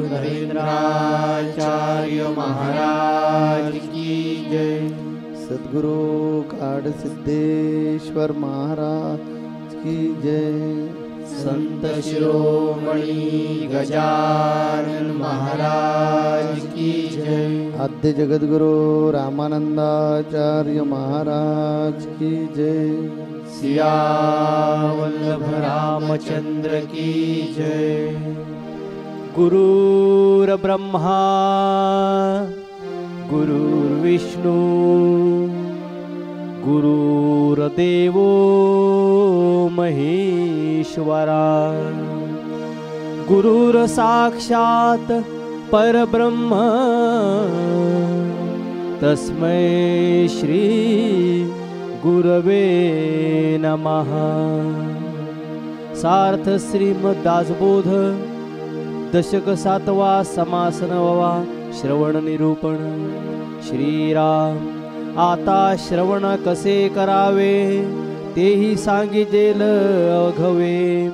नरेंद्राचार्य महाराज की जय। सद्गुरु काड सिद्धेश्वर महाराज की जय। संत शिरोमणि गजानन महाराज की जय। आद्य जगद्गुरु रामानंदाचार्य महाराज की जय। सिया वल्लभ रामचंद्र की जय। गुरुर्ब्रह्मा गुरुर्विष्णु गुरुर्देवो महेश्वरा गुरुर्साक्षात् परब्रह्म तस्मै श्री गुरवे नमः। सार्थ श्रीमद्दासबोध दशक 7वा समास 9वा श्रवण निरूपण। श्रीराम आता श्रवण कसे करावे तेही सांगिजेल अघवे।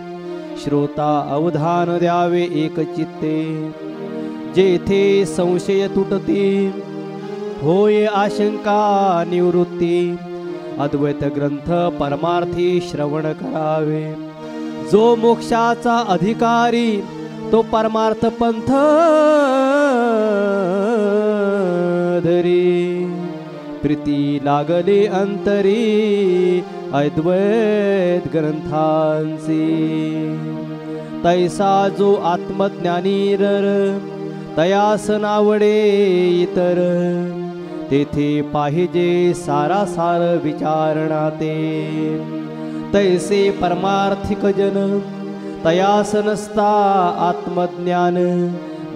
श्रोता अवधान द्यावे एक चित्ते जेथे संशय तुटती होय आशंका निवृत्ती। अद्वैत ग्रंथ परमार्थी श्रवण करावे। जो मोक्षाचा अधिकारी तो परमार्थ पंथ धरी। प्रीती लागले अंतरी अद्वैत ग्रंथांसी। तैसा जो आत्मज्ञानी रर तयास नावडे इतर। तेथे पाहिजे सारासार विचारणा ते। तैसे परमार्थिक जन तयास नसता आत्मज्ञान।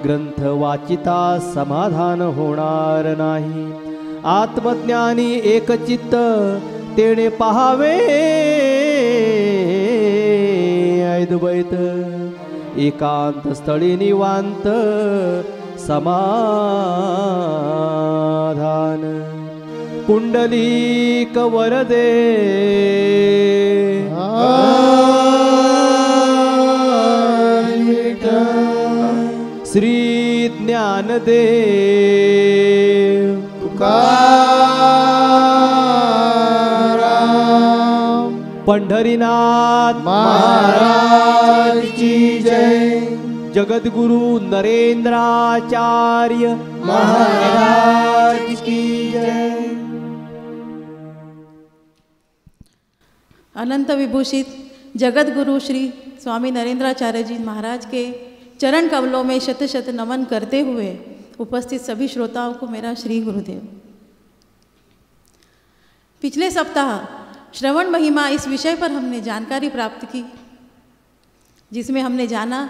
ग्रंथ वाचिता समाधान होणार नाही। आत्मज्ञानी एकचित्त तेणे पाहावे अद्वैत। एकांत स्थळी निवांत समाधान। पुंडलीक वरदे श्री ज्ञानदेव तुकाराम पंढरीनाथ महाराज की जय। जगद्गुरु नरेंद्राचार्य महाराज की जय। अनंत विभूषित जगद्गुरु श्री स्वामी नरेंद्राचार्य जी महाराज के चरण कमलों में शत शत नमन करते हुए उपस्थित सभी श्रोताओं को मेरा श्री गुरुदेव। पिछले सप्ताह श्रवण महिमा इस विषय पर हमने जानकारी प्राप्त की, जिसमें हमने जाना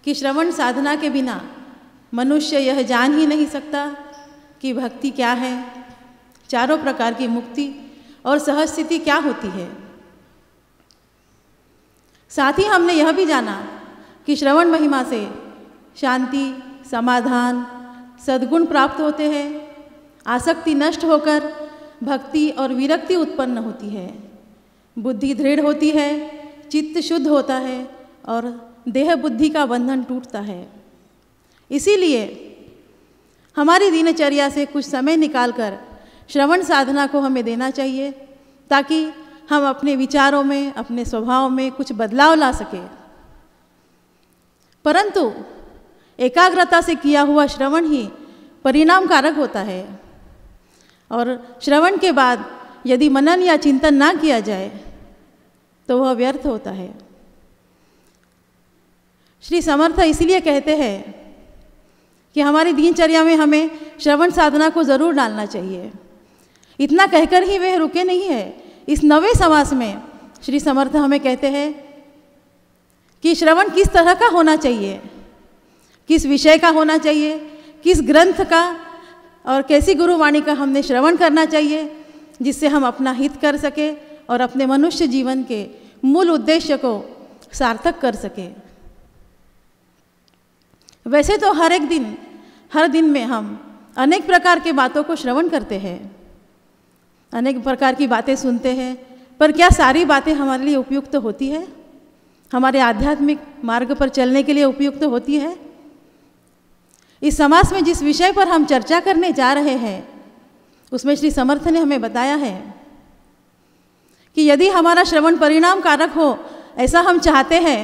कि श्रवण साधना के बिना मनुष्य यह जान ही नहीं सकता कि भक्ति क्या है, चारों प्रकार की मुक्ति और सहज स्थिति क्या होती है। साथ ही हमने यह भी जाना कि श्रवण महिमा से शांति, समाधान, सद्गुण प्राप्त होते हैं। आसक्ति नष्ट होकर भक्ति और विरक्ति उत्पन्न होती है। बुद्धि दृढ़ होती है, चित्त शुद्ध होता है और देह बुद्धि का बंधन टूटता है। इसीलिए हमारी दिनचर्या से कुछ समय निकालकर श्रवण साधना को हमें देना चाहिए, ताकि हम अपने विचारों में, अपने स्वभाव में कुछ बदलाव ला सके। परंतु एकाग्रता से किया हुआ श्रवण ही परिणाम कारक होता है, और श्रवण के बाद यदि मनन या चिंतन ना किया जाए तो वह व्यर्थ होता है। श्री समर्थ इसलिए कहते हैं कि हमारी दिनचर्या में हमें श्रवण साधना को जरूर डालना चाहिए। इतना कहकर ही वे रुके नहीं है। इस 9वें समास में श्री समर्थ हमें कहते हैं कि श्रवण किस तरह का होना चाहिए, किस विषय का होना चाहिए, किस ग्रंथ का और कैसी गुरुवाणी का हमने श्रवण करना चाहिए, जिससे हम अपना हित कर सके और अपने मनुष्य जीवन के मूल उद्देश्य को सार्थक कर सके। वैसे तो हर दिन में हम अनेक प्रकार के बातों को श्रवण करते हैं, अनेक प्रकार की बातें सुनते हैं, पर क्या सारी बातें हमारे लिए उपयुक्त होती है? हमारे आध्यात्मिक मार्ग पर चलने के लिए उपयुक्त होती है? इस समास में जिस विषय पर हम चर्चा करने जा रहे हैं उसमें श्री समर्थ ने हमें बताया है कि यदि हमारा श्रवण परिणाम कारक हो ऐसा हम चाहते हैं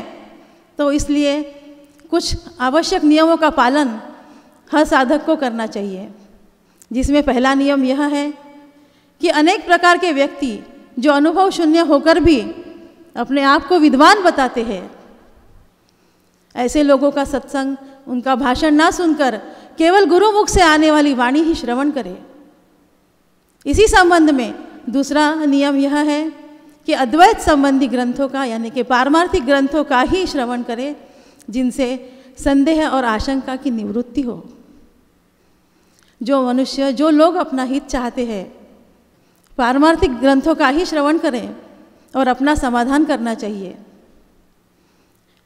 तो इसलिए कुछ आवश्यक नियमों का पालन हर साधक को करना चाहिए, जिसमें पहला नियम यह है कि अनेक प्रकार के व्यक्ति जो अनुभव शून्य होकर भी अपने आप को विद्वान बताते हैं, ऐसे लोगों का सत्संग, उनका भाषण ना सुनकर केवल गुरुमुख से आने वाली वाणी ही श्रवण करें। इसी संबंध में दूसरा नियम यह है कि अद्वैत संबंधी ग्रंथों का यानी कि पारमार्थिक ग्रंथों का ही श्रवण करें, जिनसे संदेह और आशंका की निवृत्ति हो। जो लोग अपना हित चाहते हैं पारमार्थिक ग्रंथों का ही श्रवण करें और अपना समाधान करना चाहिए।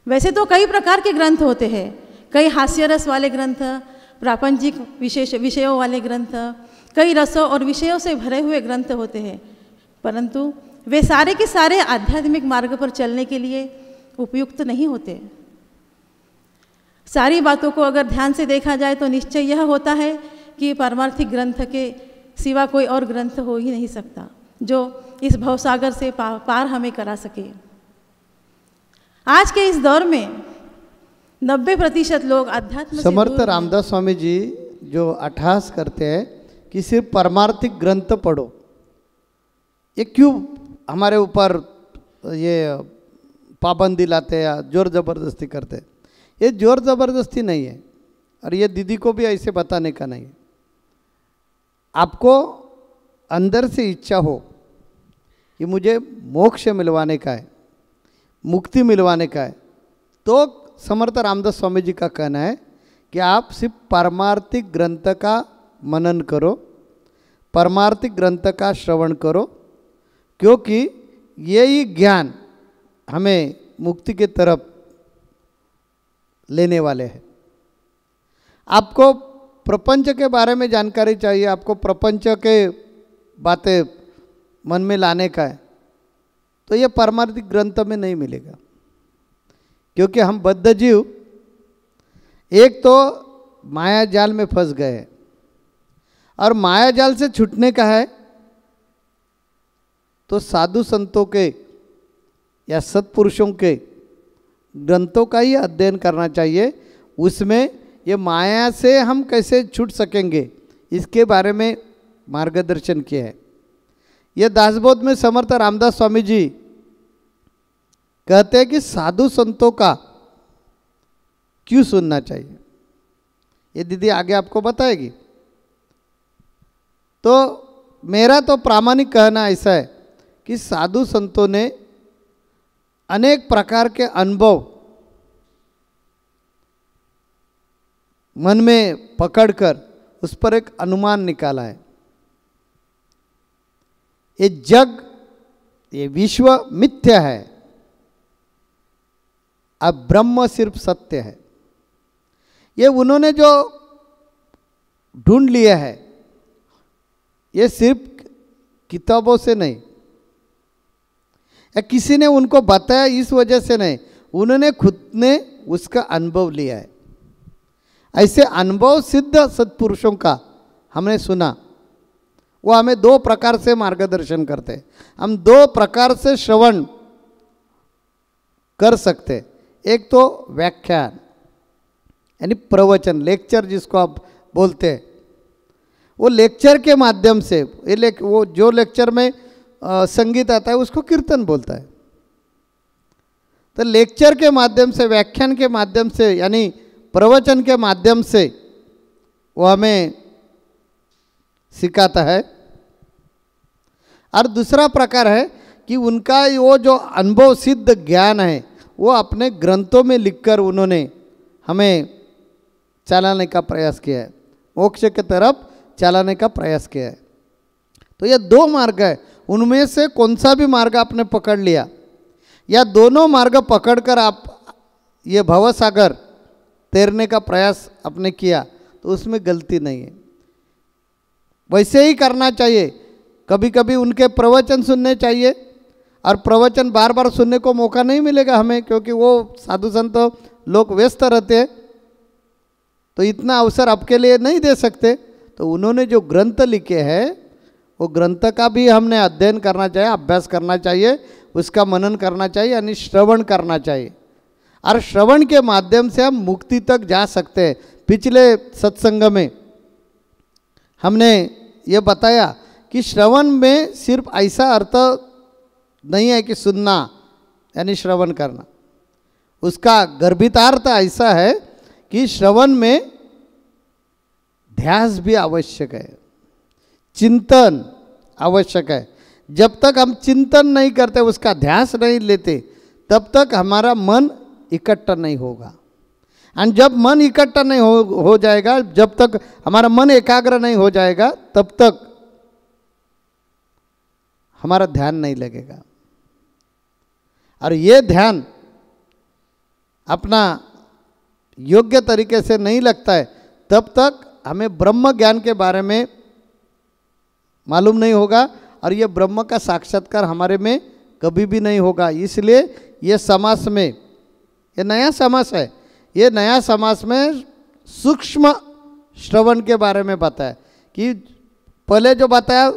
वैसे तो कई प्रकार के ग्रंथ होते हैं, कई हास्य रस वाले ग्रंथ, प्रापंचिक विषयों वाले ग्रंथ, कई रसों और विषयों से भरे हुए ग्रंथ होते हैं, परंतु वे सारे के सारे आध्यात्मिक मार्ग पर चलने के लिए उपयुक्त नहीं होते। सारी बातों को अगर ध्यान से देखा जाए तो निश्चय यह होता है कि पारमार्थिक ग्रंथ के सिवा कोई और ग्रंथ हो ही नहीं सकता जो इस भवसागर से पार हमें करा सके। आज के इस दौर में 90% लोग अध्यात्म से समर्थ दूर हैं। रामदास स्वामी जी जो अट्ठास करते हैं कि सिर्फ पारमार्थिक ग्रंथ पढ़ो, ये क्यों हमारे ऊपर ये पाबंदी लाते हैं, जोर ज़बरदस्ती करते हैं? ये जोर ज़बरदस्ती नहीं है और ये दीदी को भी ऐसे बताने का नहीं है। आपको अंदर से इच्छा हो कि मुझे मोक्ष मिलवाने का है, मुक्ति मिलवाने का है, तो समर्थ रामदास स्वामी जी का कहना है कि आप सिर्फ पारमार्थिक ग्रंथ का मनन करो, पारमार्थिक ग्रंथ का श्रवण करो, क्योंकि यही ज्ञान हमें मुक्ति की तरफ लेने वाले हैं। आपको प्रपंच के बारे में जानकारी चाहिए, आपको प्रपंच के बातें मन में लाने का है, तो ये पारमार्थिक ग्रंथ में नहीं मिलेगा, क्योंकि हम बद्ध जीव एक तो माया जाल में फंस गए हैं और माया जाल से छूटने का है तो साधु संतों के या सत्पुरुषों के ग्रंथों का ही अध्ययन करना चाहिए। उसमें ये माया से हम कैसे छूट सकेंगे इसके बारे में मार्गदर्शन किया है। यह दासबोध में समर्थ रामदास स्वामी जी कहते हैं कि साधु संतों का क्यों सुनना चाहिए, ये दीदी आगे आपको बताएगी। तो मेरा तो प्रामाणिक कहना ऐसा है कि साधु संतों ने अनेक प्रकार के अनुभव मन में पकड़कर उस पर एक अनुमान निकाला है। ये जग, ये विश्व मिथ्या है, अब ब्रह्म सिर्फ सत्य है। ये उन्होंने जो ढूंढ लिया है ये सिर्फ किताबों से नहीं या किसी ने उनको बताया इस वजह से नहीं, उन्होंने खुद ने उसका अनुभव लिया है। ऐसे अनुभव सिद्ध सत्पुरुषों का हमने सुना, वो हमें दो प्रकार से मार्गदर्शन करते हैं। हम दो प्रकार से श्रवण कर सकते, एक तो व्याख्यान यानी प्रवचन, लेक्चर जिसको आप बोलते हैं, वो लेक्चर के माध्यम से, वो जो लेक्चर में संगीत आता है उसको कीर्तन बोलता है। तो लेक्चर के माध्यम से, व्याख्यान के माध्यम से यानी प्रवचन के माध्यम से वो हमें सिखाता है। और दूसरा प्रकार है कि उनका वो जो अनुभव सिद्ध ज्ञान है वो अपने ग्रंथों में लिखकर उन्होंने हमें चलाने का प्रयास किया है, मोक्ष की तरफ चलाने का प्रयास किया है। तो ये दो मार्ग है, उनमें से कौन सा भी मार्ग आपने पकड़ लिया या दोनों मार्ग पकड़कर आप ये भवसागर तैरने का प्रयास आपने किया तो उसमें गलती नहीं है। वैसे ही करना चाहिए। कभी कभी उनके प्रवचन सुनने चाहिए, और प्रवचन बार बार सुनने को मौका नहीं मिलेगा हमें, क्योंकि वो साधु संत लोग व्यस्त रहते हैं। तो इतना अवसर आपके लिए नहीं दे सकते। तो उन्होंने जो ग्रंथ लिखे हैं वो ग्रंथ का भी हमने अध्ययन करना चाहिए, अभ्यास करना चाहिए, उसका मनन करना चाहिए, यानी श्रवण करना चाहिए। और श्रवण के माध्यम से हम मुक्ति तक जा सकते हैं। पिछले सत्संग में हमने ये बताया कि श्रवण में सिर्फ ऐसा अर्थ नहीं है कि सुनना यानी श्रवण करना, उसका गर्भितार्थ ऐसा है कि श्रवण में ध्यास भी आवश्यक है, चिंतन आवश्यक है। जब तक हम चिंतन नहीं करते, उसका ध्यास नहीं लेते, तब तक हमारा मन इकट्ठा नहीं होगा। और जब मन इकट्ठा नहीं हो जाएगा, जब तक हमारा मन एकाग्र नहीं हो जाएगा, तब तक हमारा ध्यान नहीं लगेगा। और ये ध्यान अपना योग्य तरीके से नहीं लगता है, तब तक हमें ब्रह्म ज्ञान के बारे में मालूम नहीं होगा और ये ब्रह्म का साक्षात्कार हमारे में कभी भी नहीं होगा। इसलिए ये समास में, ये नया समास है, ये नया समास में सूक्ष्म श्रवण के बारे में बताया कि पहले जो बताया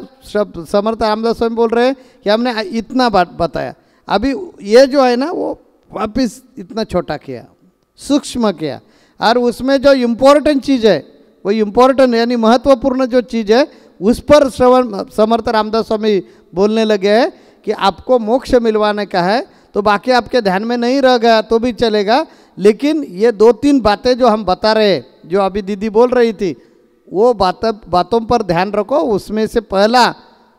समर्थ रामदास स्वामी बोल रहे हैं कि हमने इतना बताया, अभी ये जो है ना वो वापस इतना छोटा किया, सूक्ष्म किया। और उसमें जो इम्पोर्टेंट चीज़ है, वो इम्पोर्टेंट यानी महत्वपूर्ण जो चीज़ है, उस पर श्रवण समर्थ रामदास स्वामी बोलने लगे हैं कि आपको मोक्ष मिलवाने का है, तो बाकी आपके ध्यान में नहीं रह गया तो भी चलेगा, लेकिन ये 2-3 बातें जो हम बता रहे, जो अभी दीदी बोल रही थी, वो बातों पर ध्यान रखो। उसमें से पहला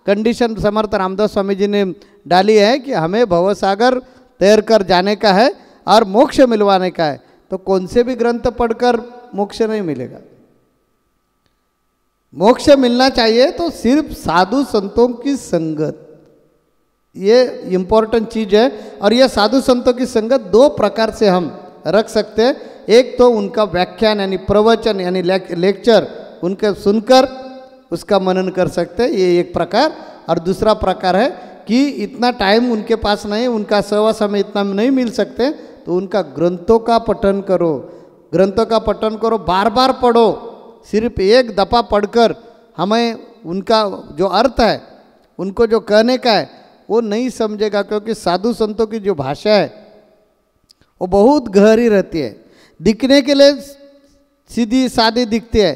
कंडीशन समर्थ रामदास स्वामी जी ने डाली है कि हमें भवसागर तैर कर जाने का है और मोक्ष मिलवाने का है। तो कौन से भी ग्रंथ पढ़कर मोक्ष नहीं मिलेगा। मोक्ष मिलना चाहिए तो सिर्फ साधु संतों की संगत, ये इम्पोर्टेंट चीज़ है। और ये साधु संतों की संगत 2 प्रकार से हम रख सकते हैं। एक तो उनका व्याख्यान यानी प्रवचन यानी लेक्चर उनके सुनकर उसका मनन कर सकते हैं, ये एक प्रकार। और दूसरा प्रकार है कि इतना टाइम उनके पास नहीं, उनका सहवास हमें इतना नहीं मिल सकते, तो उनका ग्रंथों का पठन करो, ग्रंथों का पठन करो, बार बार पढ़ो। सिर्फ एक दफ़ा पढ़कर हमें उनका जो अर्थ है, उनको जो कहने का है, वो नहीं समझेगा, क्योंकि साधु संतों की जो भाषा है वो बहुत गहरी रहती है। दिखने के लिए सीधी सादी दिखती है,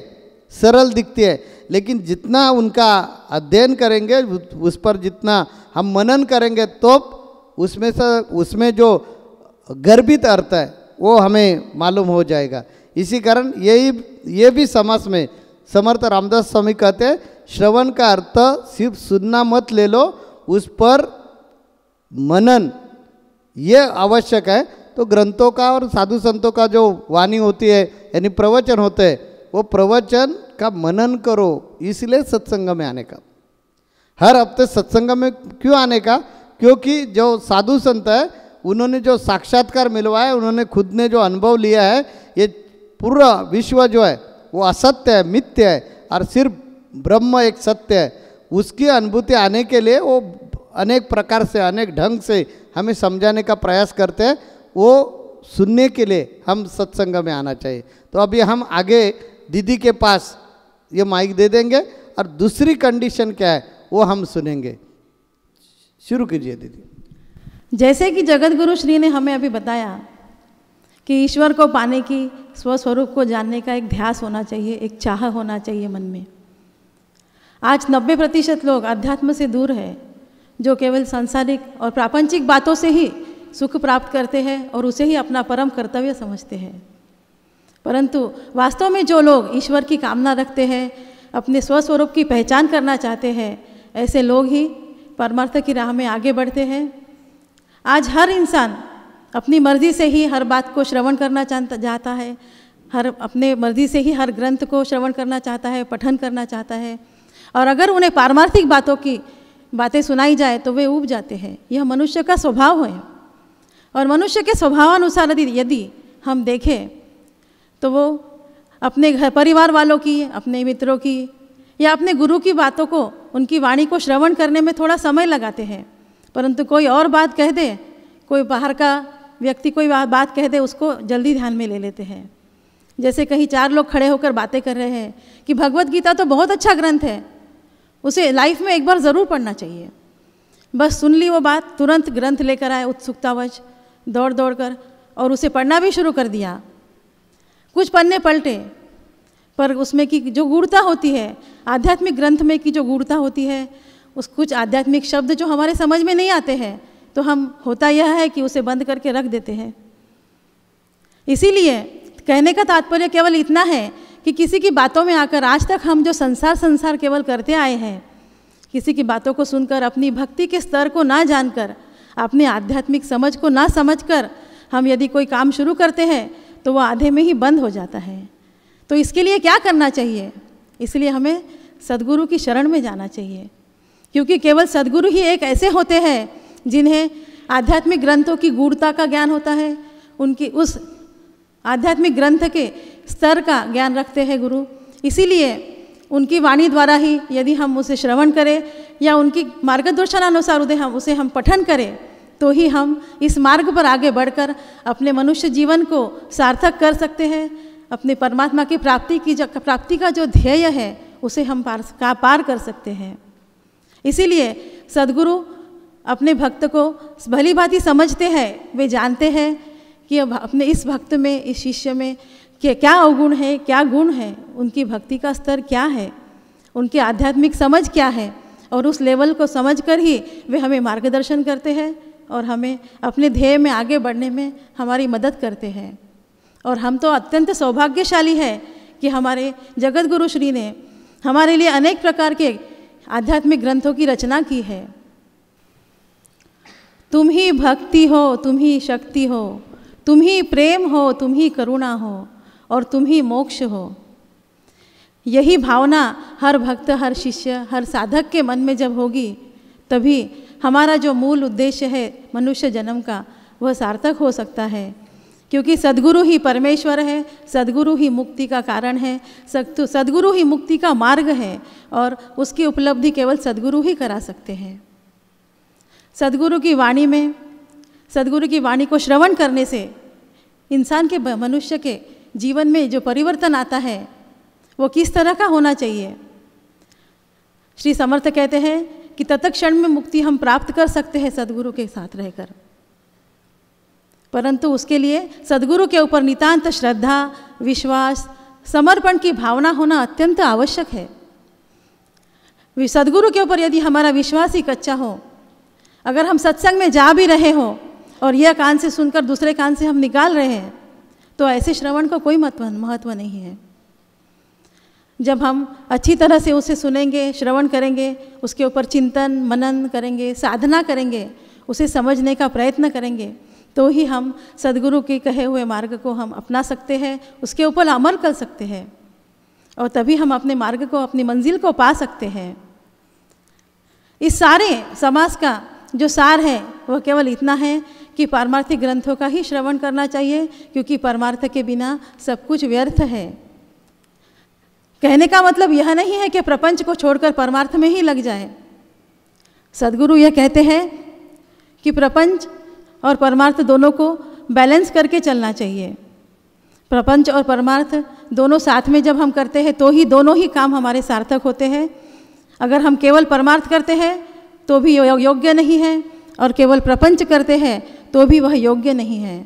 सरल दिखती है, लेकिन जितना उनका अध्ययन करेंगे, उस पर जितना हम मनन करेंगे, तो उसमें जो गर्भित अर्थ है वो हमें मालूम हो जाएगा। इसी कारण ये भी समास में समर्थ रामदास स्वामी कहते हैं, श्रवण का अर्थ सिर्फ सुनना मत ले लो, उस पर मनन ये आवश्यक है। तो ग्रंथों का और साधु संतों का जो वाणी होती है यानी प्रवचन होते हैं, वो प्रवचन का मनन करो। इसलिए सत्संग में आने का, हर हफ्ते सत्संग में क्यों आने का, क्योंकि जो साधु संत है उन्होंने जो साक्षात्कार मिलवाया, उन्होंने खुद ने जो अनुभव लिया है, ये पूरा विश्व जो है वो असत्य है, मिथ्य है, और सिर्फ ब्रह्म एक सत्य है। उसकी अनुभूति आने के लिए वो अनेक प्रकार से, अनेक ढंग से हमें समझाने का प्रयास करते हैं। वो सुनने के लिए हम सत्संग में आना चाहिए। तो अभी हम आगे दीदी के पास ये माइक दे देंगे और दूसरी कंडीशन क्या है वो हम सुनेंगे। शुरू कीजिए दीदी। जैसे कि जगत गुरु श्री ने हमें अभी बताया कि ईश्वर को पाने की, स्वस्वरूप को जानने का एक ध्यास होना चाहिए, एक चाह होना चाहिए मन में। आज 90% लोग अध्यात्म से दूर है, जो केवल सांसारिक और प्रापंचिक बातों से ही सुख प्राप्त करते हैं और उसे ही अपना परम कर्तव्य समझते हैं। परंतु वास्तव में जो लोग ईश्वर की कामना रखते हैं, अपने स्वस्वरूप की पहचान करना चाहते हैं, ऐसे लोग ही परमार्थ की राह में आगे बढ़ते हैं। आज हर इंसान अपनी मर्जी से ही हर बात को श्रवण करना चाहता है, अपने मर्जी से ही हर ग्रंथ को श्रवण करना चाहता है, पठन करना चाहता है। और अगर उन्हें पारमार्थिक बातों की बातें सुनाई जाए तो वे ऊब जाते हैं। यह मनुष्य का स्वभाव है। और मनुष्य के स्वभावानुसार यदि हम देखें तो वो अपने घर परिवार वालों की, अपने मित्रों की या अपने गुरु की बातों को, उनकी वाणी को श्रवण करने में थोड़ा समय लगाते हैं। परंतु कोई और बात कह दे, कोई बाहर का व्यक्ति कोई बात कह दे, उसको जल्दी ध्यान में ले लेते हैं। जैसे कहीं 4 लोग खड़े होकर बातें कर रहे हैं कि भगवत गीता तो बहुत अच्छा ग्रंथ है, उसे लाइफ में एक बार ज़रूर पढ़ना चाहिए। बस सुन ली वो बात, तुरंत ग्रंथ लेकर आए उत्सुकतावश दौड़ दौड़ कर और उसे पढ़ना भी शुरू कर दिया। कुछ पन्ने पलटे, पर उसमें की जो गूढ़ता होती है, आध्यात्मिक ग्रंथ में की जो गूढ़ता होती है, उस कुछ आध्यात्मिक शब्द जो हमारे समझ में नहीं आते हैं, तो हम होता यह है कि उसे बंद करके रख देते हैं। इसीलिए कहने का तात्पर्य केवल इतना है कि किसी की बातों में आकर आज तक हम जो संसार केवल करते आए हैं, किसी की बातों को सुनकर अपनी भक्ति के स्तर को ना जानकर, अपने आध्यात्मिक समझ को ना समझकर हम यदि कोई काम शुरू करते हैं तो वो आधे में ही बंद हो जाता है। तो इसके लिए क्या करना चाहिए? इसलिए हमें सद्गुरु की शरण में जाना चाहिए, क्योंकि केवल सद्गुरु ही एक ऐसे होते हैं जिन्हें आध्यात्मिक ग्रंथों की गूढ़ता का ज्ञान होता है, उनकी उस आध्यात्मिक ग्रंथ के स्तर का ज्ञान रखते हैं गुरु। इसीलिए उनकी वाणी द्वारा ही यदि हम उसे श्रवण करें या उनकी मार्गदर्शनानुसार उसे हम पठन करें, तो ही हम इस मार्ग पर आगे बढ़कर अपने मनुष्य जीवन को सार्थक कर सकते हैं। अपने परमात्मा की प्राप्ति का जो ध्येय है उसे हम पार कर सकते हैं। इसीलिए सद्गुरु अपने भक्त को भली भांति समझते हैं, वे जानते हैं कि अब अपने इस भक्त में, इस शिष्य में क्या अवगुण है, क्या गुण है, उनकी भक्ति का स्तर क्या है, उनकी आध्यात्मिक समझ क्या है, और उस लेवल को समझकर ही वे हमें मार्गदर्शन करते हैं और हमें अपने ध्येय में आगे बढ़ने में हमारी मदद करते हैं। और हम तो अत्यंत सौभाग्यशाली है कि हमारे जगत गुरु श्री ने हमारे लिए अनेक प्रकार के आध्यात्मिक ग्रंथों की रचना की है। तुम ही भक्ति हो, तुम ही शक्ति हो, तुम ही प्रेम हो, तुम ही करुणा हो, और तुम ही मोक्ष हो। यही भावना हर भक्त, हर शिष्य, हर साधक के मन में जब होगी, तभी हमारा जो मूल उद्देश्य है मनुष्य जन्म का, वह सार्थक हो सकता है। क्योंकि सद्गुरु ही परमेश्वर है, सद्गुरु ही मुक्ति का कारण है, सद्गुरु ही मुक्ति का मार्ग है, और उसकी उपलब्धि केवल सद्गुरु ही करा सकते हैं। सद्गुरु की वाणी में, सद्गुरु की वाणी को श्रवण करने से इंसान के, मनुष्य के जीवन में जो परिवर्तन आता है वो किस तरह का होना चाहिए। श्री समर्थ कहते हैं कि तत्क्षण में मुक्ति हम प्राप्त कर सकते हैं सद्गुरु के साथ रहकर, परंतु उसके लिए सद्गुरु के ऊपर नितांत श्रद्धा, विश्वास, समर्पण की भावना होना अत्यंत आवश्यक है। सद्गुरु के ऊपर यदि हमारा विश्वास ही कच्चा हो, अगर हम सत्संग में जा भी रहे हो और यह कान से सुनकर दूसरे कान से हम निकाल रहे हैं, तो ऐसे श्रवण का कोई महत्व नहीं है। जब हम अच्छी तरह से उसे सुनेंगे, श्रवण करेंगे, उसके ऊपर चिंतन मनन करेंगे, साधना करेंगे, उसे समझने का प्रयत्न करेंगे, तो ही हम सद्गुरु के कहे हुए मार्ग को हम अपना सकते हैं, उसके ऊपर अमल कर सकते हैं, और तभी हम अपने मार्ग को, अपनी मंजिल को पा सकते हैं। इस सारे समाज का जो सार है वह केवल इतना है कि पारमार्थिक ग्रंथों का ही श्रवण करना चाहिए, क्योंकि परमार्थ के बिना सब कुछ व्यर्थ है। कहने का मतलब यह नहीं है कि प्रपंच को छोड़कर परमार्थ में ही लग जाए। सद्गुरु यह कहते हैं कि प्रपंच और परमार्थ दोनों को बैलेंस करके चलना चाहिए। प्रपंच और परमार्थ दोनों साथ में जब हम करते हैं तो ही दोनों ही काम हमारे सार्थक होते हैं। अगर हम केवल परमार्थ करते हैं तो भी योग्य नहीं है, और केवल प्रपंच करते हैं तो भी वह योग्य नहीं है।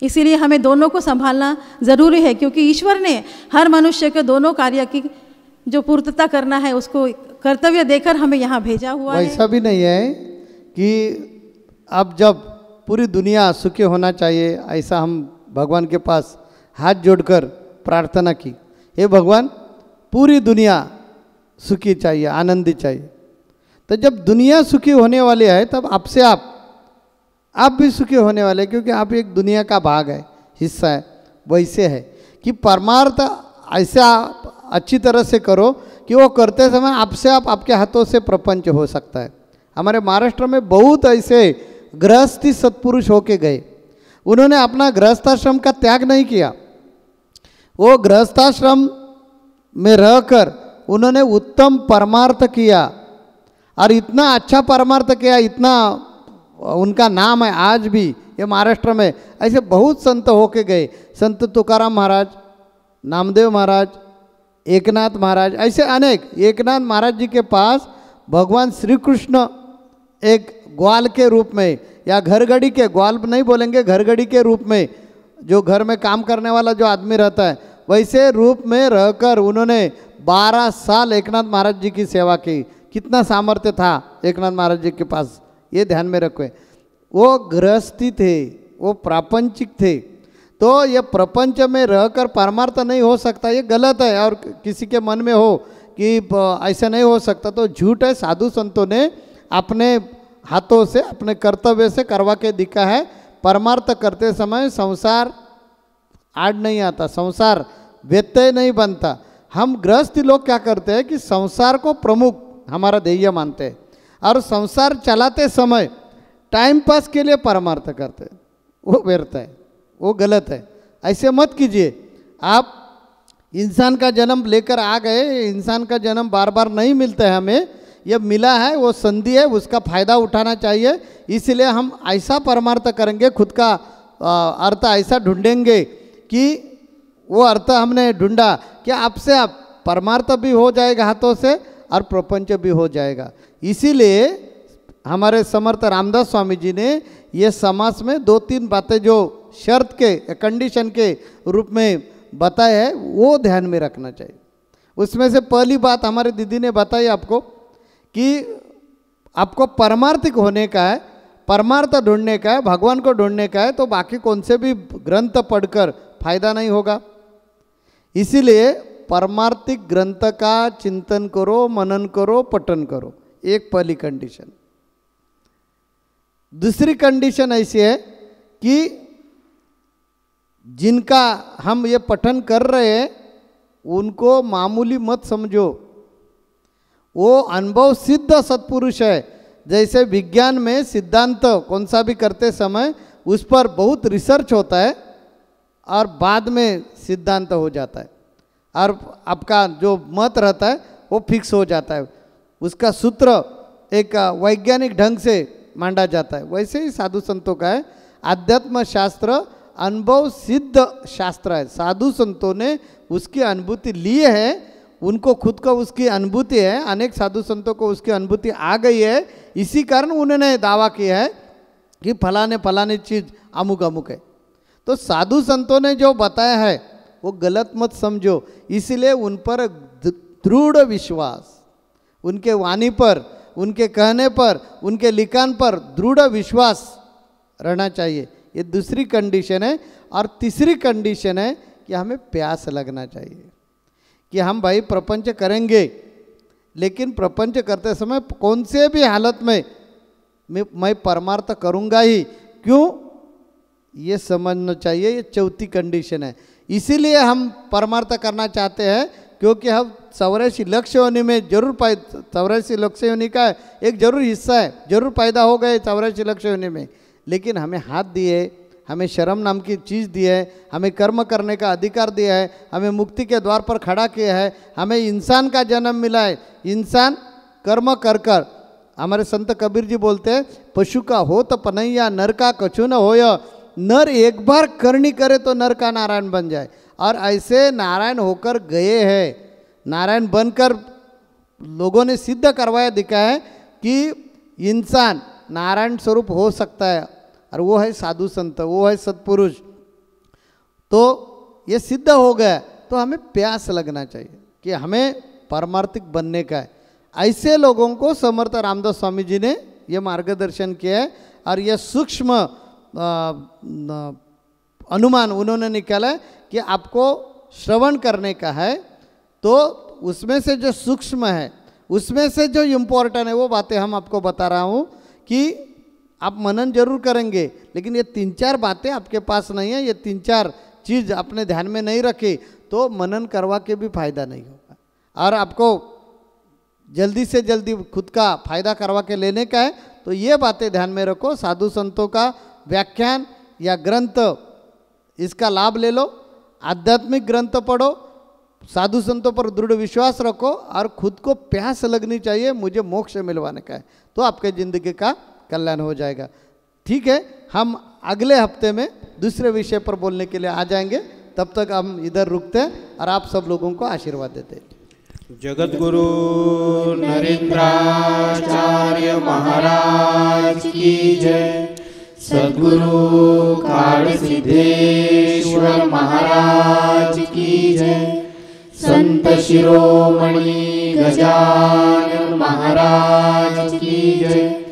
इसीलिए हमें दोनों को संभालना ज़रूरी है, क्योंकि ईश्वर ने हर मनुष्य के दोनों कार्य की जो पूर्तता करना है उसको कर्तव्य देकर हमें यहाँ भेजा हुआ है। वैसा भी नहीं है कि अब जब पूरी दुनिया सुखी होना चाहिए, ऐसा हम भगवान के पास हाथ जोड़कर प्रार्थना की, हे भगवान पूरी दुनिया सुखी चाहिए, आनंदी चाहिए। तो जब दुनिया सुखी होने वाली है तब आपसे आप भी सुखी होने वाले, क्योंकि आप एक दुनिया का भाग है, हिस्सा है। वैसे है कि परमार्थ ऐसा अच्छी तरह से करो कि वो करते समय आपसे आपके हाथों से प्रपंच हो सकता है। हमारे महाराष्ट्र में बहुत ऐसे गृहस्थी सत्पुरुष होके गए, उन्होंने अपना गृहस्थाश्रम का त्याग नहीं किया, वो गृहस्थाश्रम में रहकर उन्होंने उत्तम परमार्थ किया, और इतना अच्छा परमार्थ किया, इतना उनका नाम है आज भी ये महाराष्ट्र में। ऐसे बहुत संत होके गए, संत तुकाराम महाराज, नामदेव महाराज, एकनाथ महाराज, ऐसे अनेक। एकनाथ महाराज जी के पास भगवान श्री कृष्ण एक ग्वाल के रूप में या घरगड़ी के, ग्वाल नहीं बोलेंगे, घरगड़ी के रूप में, जो घर में काम करने वाला जो आदमी रहता है वैसे रूप में रहकर उन्होंने 12 साल एकनाथ महाराज जी की सेवा की। कितना सामर्थ्य था एकनाथ महाराज जी के पास, ये ध्यान में रखो। वो गृहस्थी थे, वो प्रापंचिक थे। तो ये प्रपंच में रहकर परमार्थ नहीं हो सकता, ये गलत है। और किसी के मन में हो कि ऐसा नहीं हो सकता तो झूठ है। साधु संतों ने अपने हाथों से, अपने कर्तव्य से करवा के दिखा है। परमार्थ करते समय संसार आड़ नहीं आता, संसार व्यत्यय नहीं बनता। हम गृहस्थी लोग क्या करते हैं कि संसार को प्रमुख हमारा ध्येय मानते हैं और संसार चलाते समय टाइम पास के लिए परमार्थ करते हैं, वो व्यर्थ है, वो गलत है। ऐसे मत कीजिए। आप इंसान का जन्म लेकर आ गए, इंसान का जन्म बार बार नहीं मिलता है हमें, ये मिला है, वो संधि है, उसका फायदा उठाना चाहिए। इसलिए हम ऐसा परमार्थ करेंगे, खुद का अर्थ ऐसा ढूंढेंगे कि वो अर्थ हमने ढूंढा कि आपसे आप परमार्थ भी हो जाएगा हाथों से और प्रपंच भी हो जाएगा। इसीलिए हमारे समर्थ रामदास स्वामी जी ने ये समास में 2-3 बातें जो शर्त के, कंडीशन के रूप में बताए है, वो ध्यान में रखना चाहिए। उसमें से पहली बात हमारे दीदी ने बताई आपको कि आपको परमार्थिक होने का है, परमार्थ ढूंढने का है, भगवान को ढूंढने का है, तो बाकी कौन से भी ग्रंथ पढ़कर फायदा नहीं होगा। इसीलिए परमार्थिक ग्रंथ का चिंतन करो, मनन करो, पठन करो, एक पहली कंडीशन। दूसरी कंडीशन ऐसी है कि जिनका हम ये पठन कर रहे हैं उनको मामूली मत समझो, वो अनुभव सिद्ध सत्पुरुष है। जैसे विज्ञान में सिद्धांत कौन सा भी करते समय उस पर बहुत रिसर्च होता है और बाद में सिद्धांत हो जाता है और आपका जो मत रहता है वो फिक्स हो जाता है, उसका सूत्र एक वैज्ञानिक ढंग से मांडा जाता है। वैसे ही साधु संतों का है। आध्यात्म शास्त्र अनुभव सिद्ध शास्त्र है। साधु संतों ने उसकी अनुभूति ली है, उनको खुद को उसकी अनुभूति है, अनेक साधु संतों को उसकी अनुभूति आ गई है। इसी कारण उन्होंने दावा किया है कि फलाने फलाने चीज़ अमुक अमुक है। तो साधु संतों ने जो बताया है वो गलत मत समझो। इसलिए उन पर दृढ़ विश्वास, उनके वाणी पर, उनके कहने पर, उनके लिखान पर दृढ़ विश्वास रहना चाहिए। ये दूसरी कंडीशन है। और तीसरी कंडीशन है कि हमें प्यास लगना चाहिए कि हम भाई प्रपंच करेंगे, लेकिन प्रपंच करते समय कौन से भी हालत में मैं परमार्थ करूँगा ही। क्यों, ये समझना चाहिए। ये चौथी कंडीशन है। इसीलिए हम परमार्थ करना चाहते हैं क्योंकि हम 84 लक्ष्य होने में जरूर 84 लक्ष्य होने का एक जरूर हिस्सा है, जरूर पैदा हो गए 84 लक्ष्य होने में। लेकिन हमें हाथ दिए, हमें शर्म नाम की चीज़ दी है, हमें कर्म करने का अधिकार दिया है, हमें मुक्ति के द्वार पर खड़ा किया है, हमें इंसान का जन्म मिला है। इंसान कर्म कर कर, हमारे संत कबीर जी बोलते हैं, पशु का हो तो पनैया, नर का कछु न होय। नर एक बार करनी करे तो नर का नारायण बन जाए। और ऐसे नारायण होकर गए हैं, नारायण बनकर लोगों ने सिद्ध करवाया दिखा है कि इंसान नारायण स्वरूप हो सकता है, और वो है साधु संत, वो है सत्पुरुष। तो ये सिद्ध हो गया, तो हमें प्यास लगना चाहिए कि हमें पारमार्थिक बनने का है। ऐसे लोगों को समर्थ रामदास स्वामी जी ने ये मार्गदर्शन किया है। और यह सूक्ष्म अनुमान उन्होंने निकाला है कि आपको श्रवण करने का है, तो उसमें से जो सूक्ष्म है, उसमें से जो इम्पोर्टेंट है वो बातें हम आपको बता रहा हूँ कि आप मनन जरूर करेंगे, लेकिन ये 3-4 बातें आपके पास नहीं है, ये 3-4 चीज़ अपने ध्यान में नहीं रखी तो मनन करवा के भी फायदा नहीं होगा। और आपको जल्दी से जल्दी खुद का फायदा करवा के लेने का है, तो ये बातें ध्यान में रखो। साधु संतों का व्याख्यान या ग्रंथ, इसका लाभ ले लो, आध्यात्मिक ग्रंथ पढ़ो, साधु संतों पर दृढ़ विश्वास रखो और खुद को प्यास लगनी चाहिए, मुझे मोक्ष मिलवाने का है, तो आपके ज़िंदगी का कल्याण हो जाएगा। ठीक है, हम अगले हफ्ते में दूसरे विषय पर बोलने के लिए आ जाएंगे। तब तब तक हम इधर रुकते हैं और आप सब लोगों को आशीर्वाद देते हैं। जगत गुरु नरेंद्राचार्य महाराज की जय। सद्गुरु काल सिद्धेश्वर महाराज की जय। संत शिरोमणि गजानन महाराज की जय।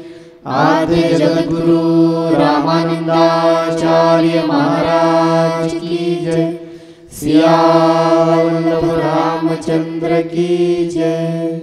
आद्य जगद्गुरु रामानंदाचार्य महाराज की जय। सिया वल्लभ रामचंद्र की जय।